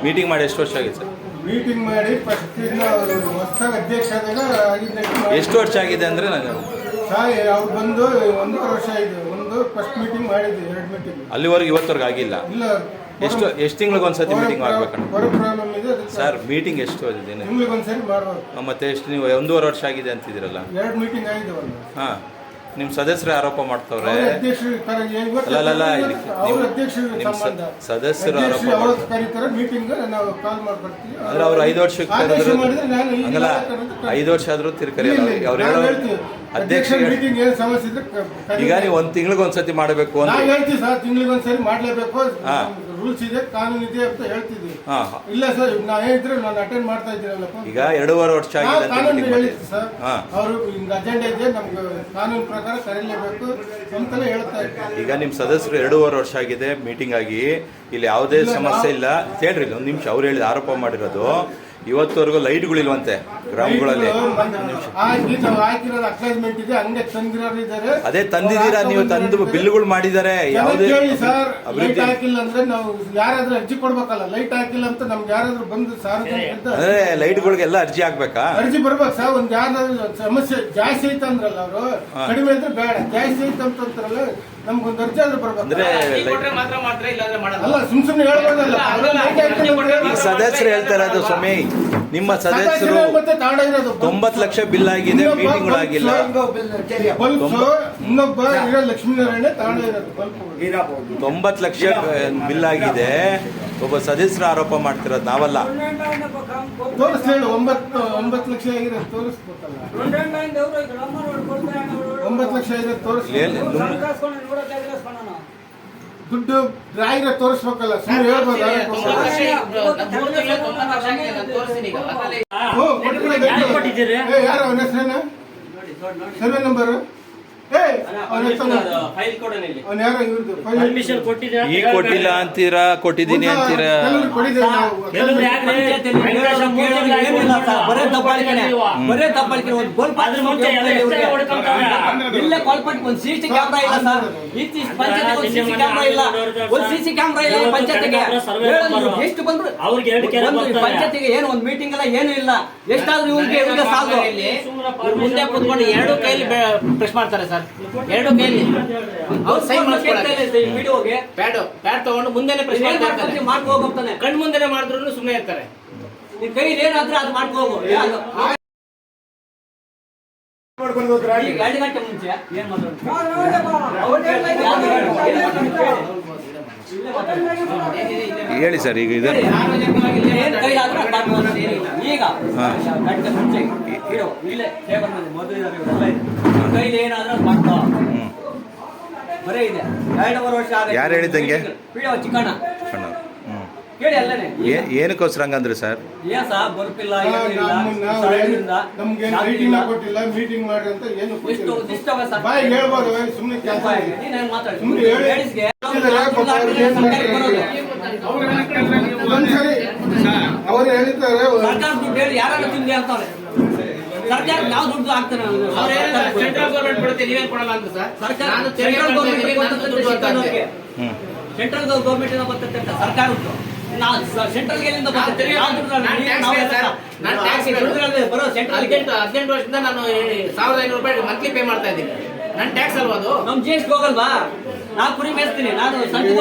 Meeting ಮಾಡಿ ಎಷ್ಟು ವರ್ಷ ಆಗಿದೆ ಸರ್? ಮೀಟಿಂಗ್ ಮಾಡಿ ಫಸ್ಟ್ ಹೊಸದಾಗಿ ಅಧ್ಯಕ್ಷ ಎಷ್ಟು ವರ್ಷ ಆಗಿದೆ ಅಂದರೆ ನನಗೆ ಅವ್ರು ಬಂದು 1.5 ವರ್ಷ ಆಗಿದೆ. ಫಸ್ಟ್ ಮೀಟಿಂಗ್ ಮಾಡಿದ್ವಿ, 2 ಮೀಟಿಂಗ್. ಅಲ್ಲಿವರೆಗೆ ಇವತ್ತವರೆಗೆ ಆಗಿಲ್ಲ. ಇಲ್ಲ, ಎಷ್ಟು ತಿಂಗಳಿಗೆ ಒಂದ್ಸತಿ ಮೀಟಿಂಗ್ ಆಗ್ಬೇಕಣ್ಣ? ಪ್ರಾಬ್ಲಮ್ ಇದೆ ಸರ್. ಮೀಟಿಂಗ್ ಎಷ್ಟು ದಿನ? ತಿಂಗಳಿಗೆ ಒಂದ್ಸರಿ ಮಾಡ್ಬೇಕು. ಮತ್ತೆ ಎಷ್ಟು ನೀವು 1.5 ವರ್ಷ ಆಗಿದೆ ಅಂತಿದ್ದೀರಲ್ಲ? 2 ಮೀಟಿಂಗ್ ಆಗಿದೆ. ಹಾಂ, ನಿಮ್ಮ ಸದಸ್ಯರು ಆರೋಪ ಮಾಡ್ತವ್ರೆ. ಸದಸ್ಯರು ಆರೋಪ ಕರೀತಾರೆ ಮೀಟಿಂಗ್, ನಾವು ಕಾಲ್ ಮಾಡ್ಕೊಡ್ತೀವಿ. ಅಂದ್ರೆ ಅವ್ರು 5 ವರ್ಷಕ್ಕೆ ಹಂಗಲ್ಲ, 5 ವರ್ಷ ಆದ್ರೂ ತಿರ್ಕರಿಯಲ್ಲ ಅವ್ರು ಹೇಳೋ ಅಧ್ಯಕ್ಷ. ಮೀಟಿಂಗ್ ಏನು ಸಮಸ್ಯೆ ಇದ್ರೆ ಈಗ ನೀವು 1 ತಿಂಗಳಿಗೆ ಒಂದ್ಸತಿ ಮಾಡಬೇಕು ಅಂತ ಹೇಳ್ತೀವಿ ಸರ್. ತಿಂಗಳಿಗೆ ಒಂದ್ಸರಿ ಮಾಡ್ಲೇಬೇಕು, ರೂಲ್ಸ್ ಇದೆ, ಕಾನೂನು ಇದೆ ಅಂತ ಹೇಳ್ತಿದ್ವಿ. ಇಲ್ಲ ಸರ್, ನಾವು ಹೇಳಿದ್ರೆ ನಾನು ಅಟೆಂಡ್ ಮಾಡ್ತಾ ಇದ್ದೀರಲ್ಲಪ್ಪ. ಈಗ 2.5 ವರ್ಷ ಆಗಿದೆ ಕಾನೂನು ಹೇಳಿತ್ತು ಸರ್. ಅವರು ಹಿಂಗ ಅಜೆಂಡಾ ಇದೆ, ನಮ್ಗೆ ಕಾನೂನು ಪ್ರಕಾರ ಕರೀಲೇಬೇಕು ಅಂತೆಲ್ಲ ಹೇಳ್ತಾ ಇದ್ದಾರೆ. ಈಗ ನಿಮ್ಮ ಸದಸ್ಯರು 2.5 ವರ್ಷ ಆಗಿದೆ ಮೀಟಿಂಗ್ ಆಗಿ, ಇಲ್ಲಿ ಯಾವುದೇ ಸಮಸ್ಯೆ ಇಲ್ಲ ಹೇಳ್ರಿ. ಒಂದು ನಿಮಿಷ, ಅವ್ರು ಹೇಳಿದ ಆರೋಪ ಮಾಡಿರೋದು ಇವತ್ತವರೆಗೂ ಲೈಟ್ಗಳಿಲ್ವಂತೆ ಗ್ರಾಮಗಳಲ್ಲಿ. ಅದೇ ತಂದಿದ್ದೀರಾ ನೀವು? ತಂದು ಬಿಲ್ಗಳು ಮಾಡಿದ್ದಾರೆ. ಯಾವುದೇ ಅಭಿವೃದ್ಧಿ ಹಾಕಿಲ್ಲ ಅಂದ್ರೆ ನಾವು ಯಾರಾದ್ರೂ ಅರ್ಜಿ ಕೊಡ್ಬೇಕಲ್ಲ. ಲೈಟ್ ಹಾಕಿಲ್ಲ ಅಂತ ನಮ್ಗೆ ಯಾರಾದ್ರೂ ಬಂದು ಅದೇ ಲೈಟ್ಗಳಿಗೆಲ್ಲ ಅರ್ಜಿ ಹಾಕ್ಬೇಕಾ? ಅರ್ಜಿ ಬರ್ಬೇಕು ಸರ್. ಒಂದ್ ಯಾರಾದ್ರೂ ಸಮಸ್ಯೆ ಜಾಸ್ತಿ ಐತೆ ಅಂದ್ರಲ್ಲ, ಅವರು ಕಡಿಮೆ ಇದ್ರೆ ಬೇಡ, ಜಾಸ್ತಿ ಐತೆ ಅಂತಂತಾರಲ್ಲ, ನಮ್ಗೊಂದು ಅರ್ಜಿ ಆದ್ರೂ ಬರ್ಬೇಕು. ಅಂದ್ರೆ ಅಲ್ಲ, ಸುಮ್ನೆ ಹೇಳ್ಬೋದಲ್ಲ. ಸದಸ್ಯರು ಹೇಳ್ತಾ ಇರೋದು ಸ್ವಾಮಿ, ನಿಮ್ಮ ಸದಸ್ಯರು 90 ಲಕ್ಷ ಬಿಲ್ ಆಗಿದೆ, ಮೀಟಿಂಗ್ಗಳಾಗಿಲ್ಲ. ಇನ್ನೊಬ್ಬ ಲಕ್ಷ್ಮೀನಾರಾಯಣ ತಗೊಂಡ ಇರೋದು 90 ಲಕ್ಷ ಬಿಲ್ ಆಗಿದೆ. ಒಬ್ಬ ಸದಸ್ಯರ ಆರೋಪ ಮಾಡ್ತಿರೋದು ನಾವಲ್ಲ. ತೋರಿಸ್ಲೇಳು 9 ಲಕ್ಷ ಆಗಿರೋದು ತೋರಿಸ್ಬೇಕಲ್ಲ. 9 ಲಕ್ಷ ಆಗಿರೋದು ತೋರಿಸ್ಲಿ. ದುಡ್ಡು ಆಗಿರೋ ತೋರಿಸ್ಬೇಕಲ್ಲ, ಸುಮ್ಮನೆ ಹೇಳ್ಬೋದು. ಯಾರು ಅವನ ಹೆಸರೇನ? ಸರ್ವೆ ನಂಬರು ಈಗ ಕೊಟ್ಟಿಲ್ಲ ಅಂತೀರಾ, ಕೊಟ್ಟಿದ್ದೀನಿ ಅಂತೀರಾ? ಪಂಚಾಯತಿಗೆ ಏನು ಒಂದು ಮೀಟಿಂಗ್ ಎಲ್ಲ ಏನು ಇಲ್ಲ. ಎಷ್ಟಾದ್ರೂ ಮುಂದೆ ಕೂತ್ಕೊಂಡು 2 ಕೈಲಿ ಪ್ರೆಸ್ ಮಾಡ್ತಾರೆ ಸರ್. 2 ಕೈಲಿ ಅವ್ರು ಸೈನ್ ಮಾಡಿಸ್ಕೊಳಕ್ಕೆ ಪ್ಯಾಡ್ ತಗೊಂಡು ಮುಂದೆನೆ ಪ್ರೆಸ್ ಮಾಡ್ತಾರೆ. ಕಣ್ಣು ಮುಂದೆನೆ ಮಾಡಿದ್ರು ಸುಮ್ಮನೆ ಇರ್ತಾರೆ. ಕೈಲಿ ಏನಾದ್ರೂ ಅದು ಮಾಡ್ಕೋಗು. 2 ಗಂಟೆ ಮುಂಚೆ ಏನ್ ಹೇಳಿ ಸರ್. ಈಗ ಇದೆ ಈಗ ಗಂಟೆ ಮುಂಚೆ ಇಲ್ಲೇ ಕೈಲಿ ಏನಾದ್ರೂ ಮಾಡ್ಕೋ. ಬರೇ ಇದೆ 2.5 ವರ್ಷ. ಯಾರು ಹೇಳಿದ್ದಂಗೆ? ಚಿಕ್ಕಣ್ಣ ಕೇಳಿ ಅಲ್ಲೇ. ಏನಕ್ಕೋಸ್ಕರ ಹಂಗಂದ್ರೆ ಸರ್? ಏನ್ ಸಹ ಬಲ್ಪಿಲ್ಲ, ನಮ್ಗೆ ಕೊಟ್ಟಿಲ್ಲ, ಮೀಟಿಂಗ್ ಮಾಡಿ ಅಂತ ಏನು ಅವ್ರು ಹೇಳಿದ್ದಾರೆ ಸರ್ಕಾರ ದುಡ್ಡು ಹೇಳಿ ಯಾರು ತಿಂಡಿ ಅಂತಾರೆ. ಸರ್ಕಾರ ನಾವು ದುಡ್ಡು ಹಾಕ್ತಾನೆ. ಸೆಂಟ್ರಲ್ ಗೌರ್ಮೆಂಟ್ ಕೊಡುತ್ತೆ, ನೀವೇನ್ ಕೊಡಲ್ಲ ಅಂತ ಸರ್. ಸೆಂಟ್ರಲ್ ಗೌರ್ಮೆಂಟ್ ಬರ್ತದೆ ಸರ್ಕಾರದ್ದು. ಸೆಂಟ್ರಲ್ ಎಲ್ಲಿಂದ ಬರ್ತದೆ? ಬರೋ ಸೆಂಟ್ರಲ್ 18 ವರ್ಷದಿಂದ ನಾನು 1500 ರೂಪಾಯಿ ಮಂತ್ಲಿ ಪೇ ಮಾಡ್ತಾ ಇದ್ದೀನಿ. ನನ್ನ ಟ್ಯಾಕ್ಸ್ ಅಲ್ವಾ ಅದು? ನಮ್ GST ಹೋಗಲ್ವಾ? ನಾನು ಕುರಿ ಮೇಯಿಸ್ತೀನಿ. ನಾನು ಸಂಜೆ